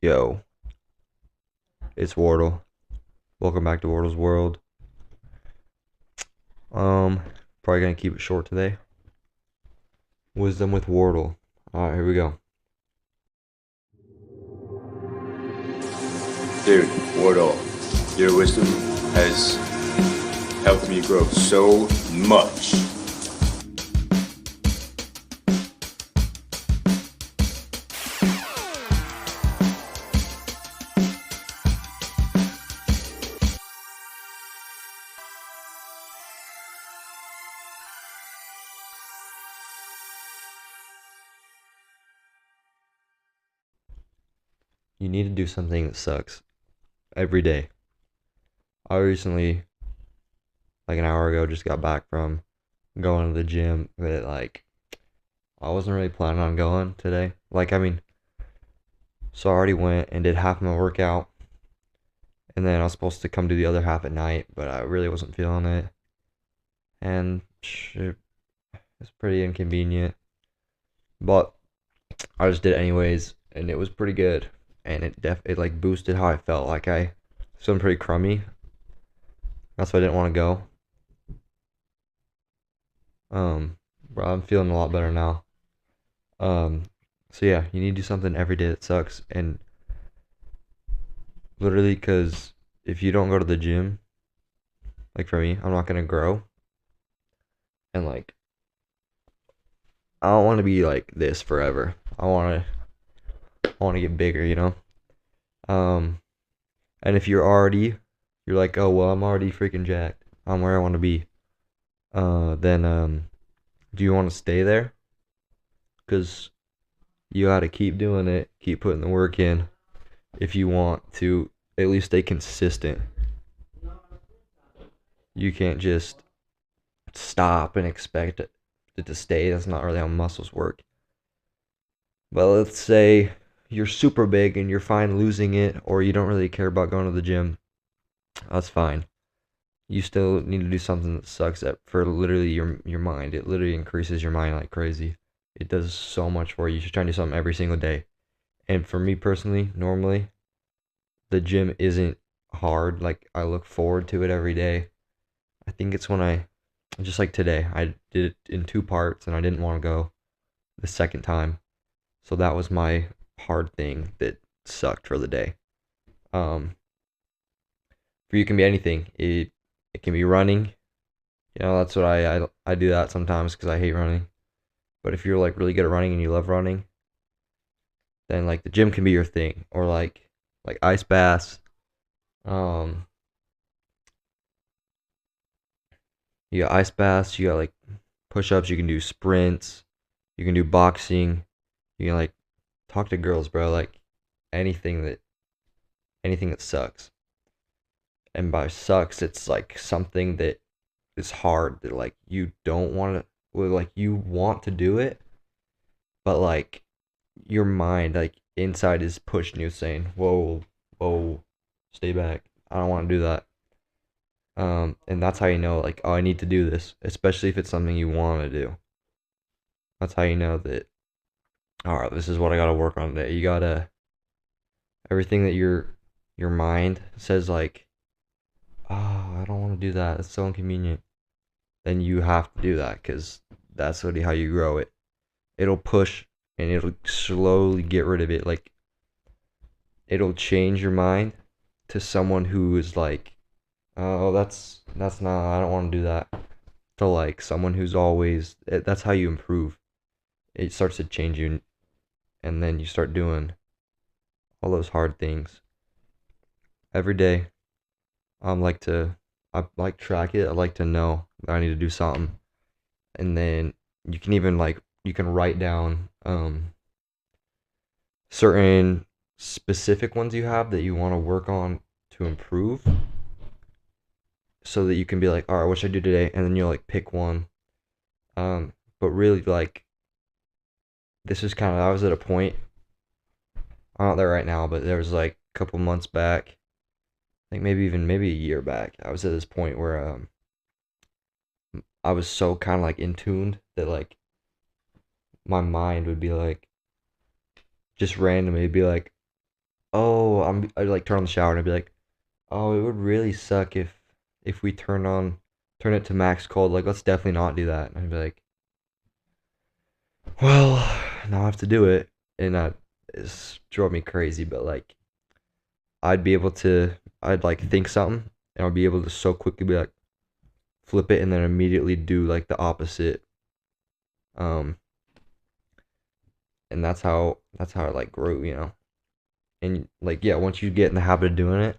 Yo, it's Wardle. Welcome back to Wardle's World. Um, Probably gonna keep it short today. Wisdom with Wardle. Alright, here we go. Dude, Wardle, your wisdom has helped me grow so much. You need to do something that sucks every day. I recently, like an hour ago, just got back from going to the gym, but I wasn't really planning on going today. So I already went and did half my workout, and then I was supposed to come do the other half at night, but I really wasn't feeling it, and it's pretty inconvenient. But I just did it anyways, and it was pretty good. And it like boosted how I felt. Like I feeling pretty crummy. That's why I didn't want to go. But I'm feeling a lot better now. Um, so yeah, you need to do something every day that sucks. And literally, because if you don't go to the gym, like for me, I'm not gonna grow. And I don't want to be like this forever. I want to get bigger, you know. Um, and if you're like, oh well, I'm already freaking jacked. I'm where I want to be. Then do you want to stay there? Because you got to keep doing it, keep putting the work in if you want to at least stay consistent. You can't just stop and expect it to stay. That's not really how muscles work. But let's say you're super big and you're fine losing it, or you don't really care about going to the gym. That's fine. You still need to do something that sucks at for literally your mind. It literally increases your mind like crazy. It does so much for you. You should try to do something every single day. And for me personally, normally the gym isn't hard. Like I look forward to it every day. I think it's when I just like today, I did it in two parts and I didn't want to go the second time. So that was my hard thing that sucked for the day. Um for you can be anything. It can be running. You know, that's what I do that sometimes cuz I hate running. But if you're like really good at running and you love running, then like the gym can be your thing or like ice baths. Um You got ice baths, you got like push ups, you can do sprints, you can do boxing, you can like talk to girls, bro, like anything that anything that sucks. And by sucks, it's like something that is hard that like you don't want to well, like you want to do it, but like your mind like inside is pushing you saying, "Whoa, whoa, stay back. I don't want to do that." And that's how you know like, "Oh, I need to do this," especially if it's something you want to do. That's how you know that, all right, this is what I gotta work on today. You gotta everything that your mind says like, oh, I don't want to do that. It's so inconvenient. Then you have to do that because that's really how you grow it. It'll push and it'll slowly get rid of it. Like it'll change your mind to someone who is like, oh, that's not. I don't want to do that. To like someone who's always. That's how you improve. It starts to change you, and then you start doing all those hard things every day. Like to I like track it. I like to know that I need to do something. And then you can even like you can write down certain specific ones you have that you want to work on to improve so that you can be like, all right, what should I do today? And then you'll like pick one. But really like this is kind of I was at a point, I'm not there right now, but there was like a couple months back, I think maybe a year back, I was at this point where I was so kind of like in tuned that like my mind would be like just randomly be like, oh, I'd like turn on the shower and I'd be like, oh, it would really suck if we turn it to max cold. Like, let's definitely not do that. And I'd be like, well, now I have to do it, and that is drove me crazy. But like, I'd be able to, I'd like think something, and I'd be able to so quickly be like, flip it, and then immediately do like the opposite. Um, and that's how it like grew, you know. And like, yeah, once you get in the habit of doing it,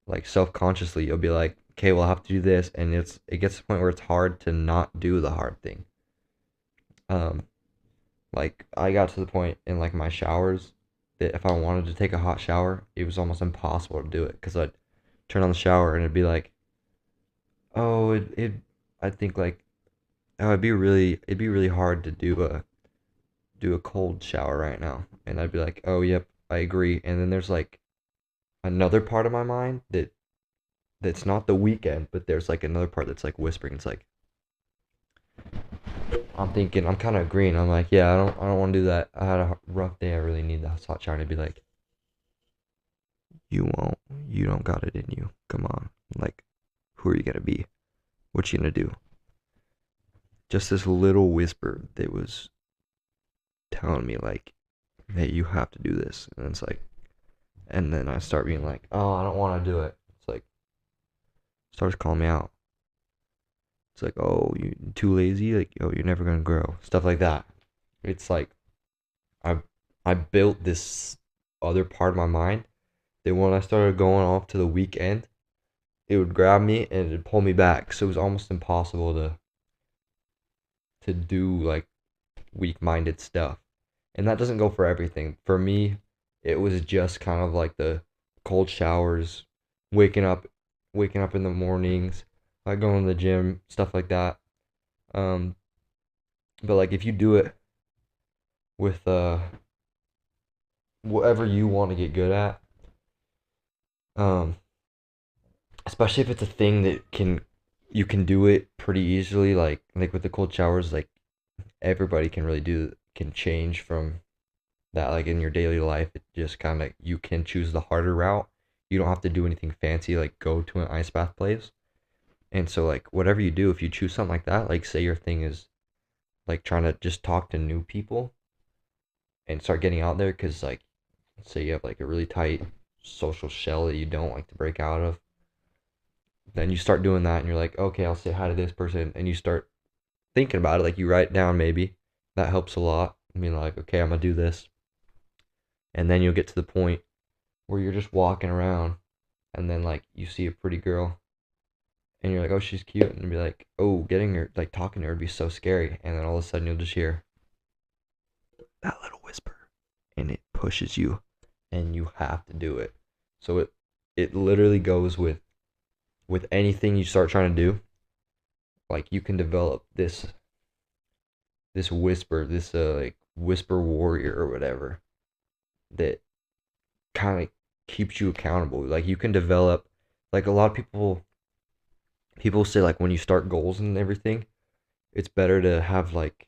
like self consciously, you'll be like, okay, well, I have to do this, and it gets to the point where it's hard to not do the hard thing. Um, like I got to the point in like my showers that if I wanted to take a hot shower, it was almost impossible to do it because I'd turn on the shower and it'd be like, oh, I think like, oh, it'd be really hard to do a cold shower right now, and I'd be like, oh, yep, I agree. And then there's like another part of my mind that's not the weekend, but there's like another part that's like whispering. It's like I'm thinking, I'm kind of agreeing. I'm like, yeah, I don't want to do that. I had a rough day. I really need the hot shower. And to be like, you won't. You don't got it in you. Come on. Like, who are you gonna be? What you gonna do? Just this little whisper that was telling me like, hey, you have to do this. And it's like, and then I start being like, oh, I don't want to do it. It's like starts calling me out. It's like, oh, you too lazy. Like, oh, you're never gonna grow. Stuff like that. It's like I I built this other part of my mind that when I started going off to the weekend, it would grab me and it'd pull me back. So it was almost impossible to do like weak-minded stuff. And that doesn't go for everything. For me, it was just kind of like the cold showers, waking up waking up in the mornings, like going to the gym, stuff like that. Um, but like if you do it with whatever you want to get good at, um, especially if it's a thing that you can do it pretty easily, like with the cold showers, like everybody can really do can change from that. Like in your daily life, it just kind of you can choose the harder route. You don't have to do anything fancy like go to an ice bath place. And so like whatever you do, if you choose something like that, like say your thing is like trying to just talk to new people and start getting out there, because like say you have like a really tight social shell that you don't like to break out of, then you start doing that and you're like, okay, I'll say hi to this person, and you start thinking about it, like you write it down maybe. That helps a lot. I mean, like, okay, I'm gonna do this. And then you'll get to the point where you're just walking around and then like you see a pretty girl and you're like, oh, she's cute, and be like, oh, getting her like talking to her would be so scary. And then all of a sudden you'll just hear that little whisper and it pushes you and you have to do it. So it literally goes with anything you start trying to do. Like you can develop this whisper, this like whisper warrior or whatever that kind of keeps you accountable. Like you can develop, like a lot of people say like when you start goals and everything, it's better to have like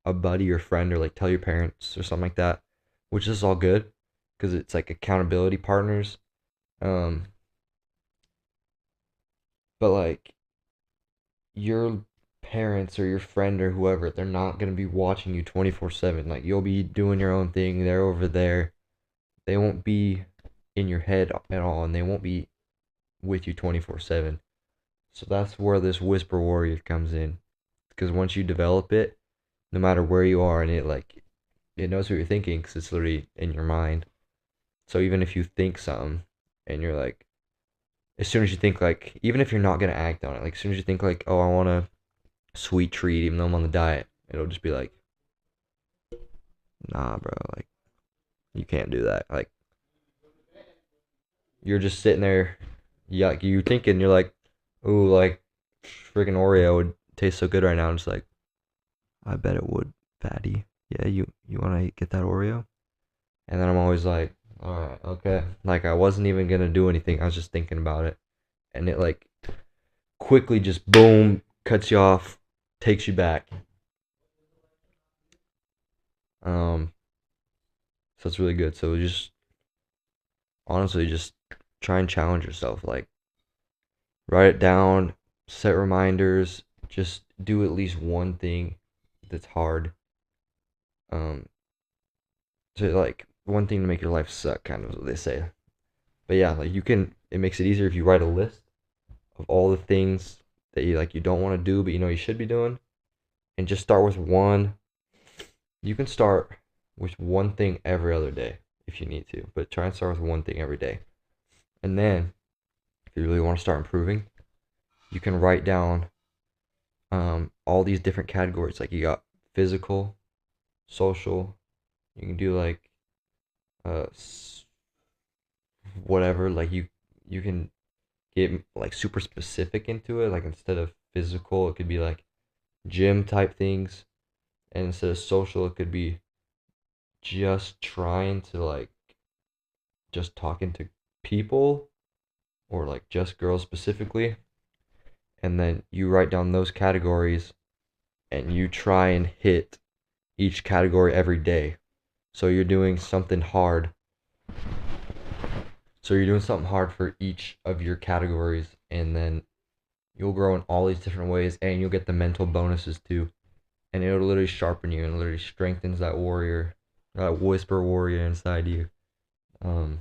a buddy or friend or like tell your parents or something like that, which is all good because it's like accountability partners. Um, but like your parents or your friend or whoever, they're not gonna be watching you 24/7. Like you'll be doing your own thing. They're over there. They won't be in your head at all, and they won't be with you 24/7. So that's where this whisper warrior comes in. Because once you develop it, no matter where you are, and it knows what you're thinking because it's literally in your mind. So even if you think something and you're like, as soon as you think like, even if you're not gonna act on it, like as soon as you think like, oh, I want a sweet treat, even though I'm on the diet, it'll just be like, nah, bro, like you can't do that. Like you're just sitting there, yeah, like you thinking you're like, ooh, like freaking Oreo would taste so good right now. I'm just like, I bet it would, fatty. Yeah, you wanna get that Oreo? And then I'm always like, all right, okay. Like I wasn't even gonna do anything. I was just thinking about it, and it like quickly just boom cuts you off, takes you back. Um, so it's really good. So just honestly just try and challenge yourself. Like write it down, set reminders, just do at least one thing that's hard. Um, to like one thing to make your life suck, kind of what they say. But yeah, like you can. It makes it easier if you write a list of all the things that you don't want to do, but you know you should be doing, and just start with one. You can start with one thing every other day if you need to, but try and start with one thing every day. And then, if you really want to start improving, you can write down all these different categories. Like you got physical, social. You can do like uh whatever. Like you can get like super specific into it. Like instead of physical, it could be like gym type things, and instead of social, it could be just trying to like just talking to people or like just girls specifically. And then you write down those categories and you try and hit each category every day. So you're doing something hard. So you're doing something hard for each of your categories, and then you'll grow in all these different ways, and you'll get the mental bonuses too. And it'll literally sharpen you and literally strengthens that warrior, that whisper warrior inside you. Um,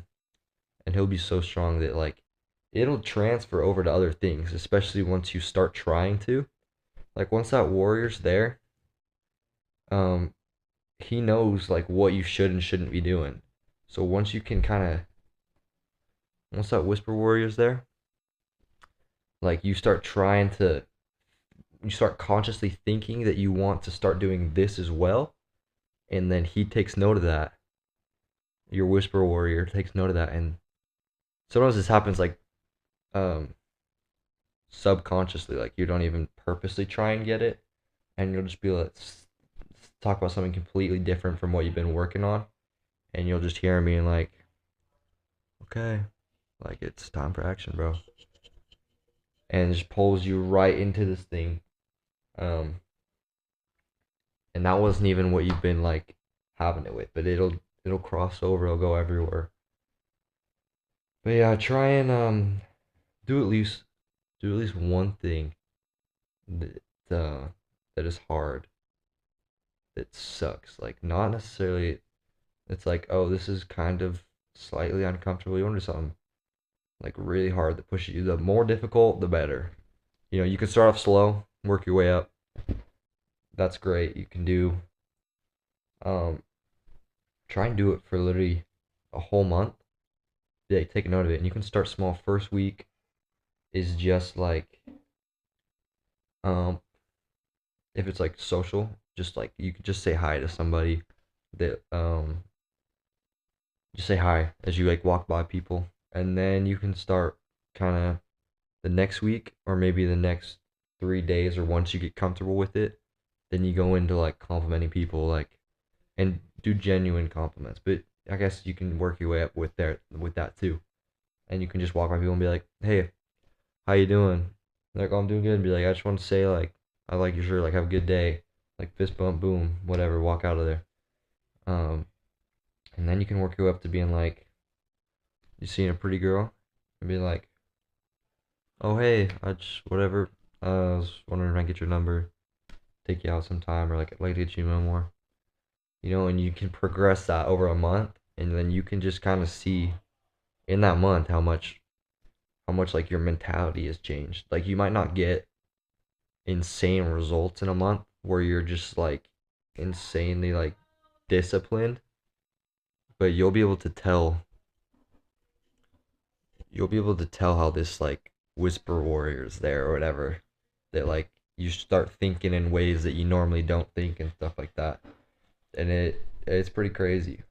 and he'll be so strong that like it'll transfer over to other things, especially once you start trying to. Like once that warrior's there, um, he knows like what you should and shouldn't be doing. So once you can kind of once that whisper warrior's there, like you start consciously thinking that you want to start doing this as well, and then he takes note of that. Your whisper warrior takes note of that, and sometimes this happens like um subconsciously, like you don't even purposely try and get it, and you'll just be like talk about something completely different from what you've been working on, and you'll just hear me and like, okay, like it's time for action, bro, and it just pulls you right into this thing. Um, and that wasn't even what you've been like having it with, but it'll cross over, it'll go everywhere. But yeah, try and do at least do at least one thing that that is hard, that sucks. Like not necessarily it's like, oh, this is kind of slightly uncomfortable. You want to do something like really hard that pushes you. The more difficult, the better. You know, you can start off slow, work your way up. That's great. You can do um try and do it for literally a whole month. Yeah, take note of it. And you can start small. First week is just like um if it's like social, just like you could just say hi to somebody that just say hi as you like walk by people. And then you can start kind of the next week or maybe the next 3 days, or once you get comfortable with it, then you go into like complimenting people, like, and do genuine compliments. But I guess you can work your way up with that too. And you can just walk by people and be like, hey, how you doing? Like, oh, I'm doing good. And be like, I just want to say like I like your shirt, like have a good day. Like fist bump, boom, whatever, walk out of there. Um and then you can work your way up to being like, you seeing a pretty girl and be like, oh hey, I just whatever. I was wondering if I can get your number, take you out sometime, or like I'd like to get you know more. You know, and you can progress that over a month, and then you can just kind of see in that month how much like your mentality has changed. Like you might not get insane results in a month where you're just like insanely like disciplined, but you'll be able to tell how this like whisper warrior is there or whatever, that like you start thinking in ways that you normally don't think and stuff like that, and it's pretty crazy.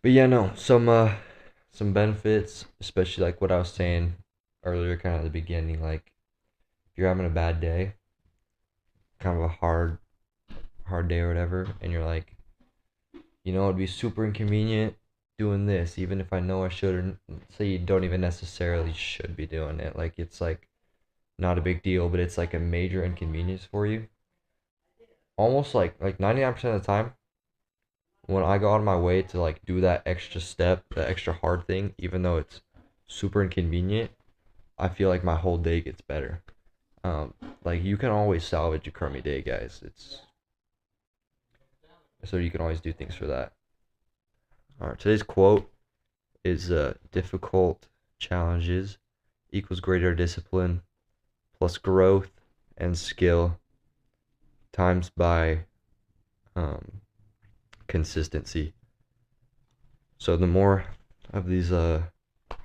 But yeah, no, some benefits, especially like what I was saying earlier, kind of at the beginning, like if you're having a bad day, kind of a hard day or whatever, and you're like, it'd be super inconvenient doing this, even if I know I shouldn't. Say you don't even necessarily should be doing it. Like it's like not a big deal, but it's like a major inconvenience for you. Almost like 99% of the time, when I go out of my way to like do that extra step, that extra hard thing, even though it's super inconvenient, I feel like my whole day gets better. Um, like you can always salvage a crummy day, guys. It's so you can always do things for that. All right, today's quote is difficult challenges equals greater discipline plus growth and skill times by um, consistency. So the more of these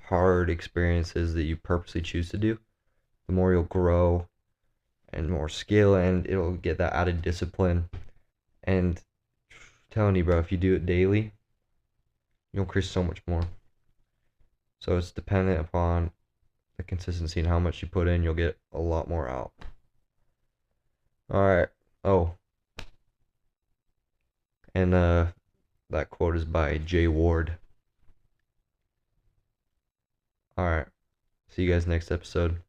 hard experiences that you purposely choose to do, the more you'll grow and more skill, and it'll get that added discipline. And I'm telling you, bro, if you do it daily, you'll increase so much more. So it's dependent upon the consistency and how much you put in. You'll get a lot more out. All right. Oh, and that quote is by Jay Ward. All right. See you guys next episode.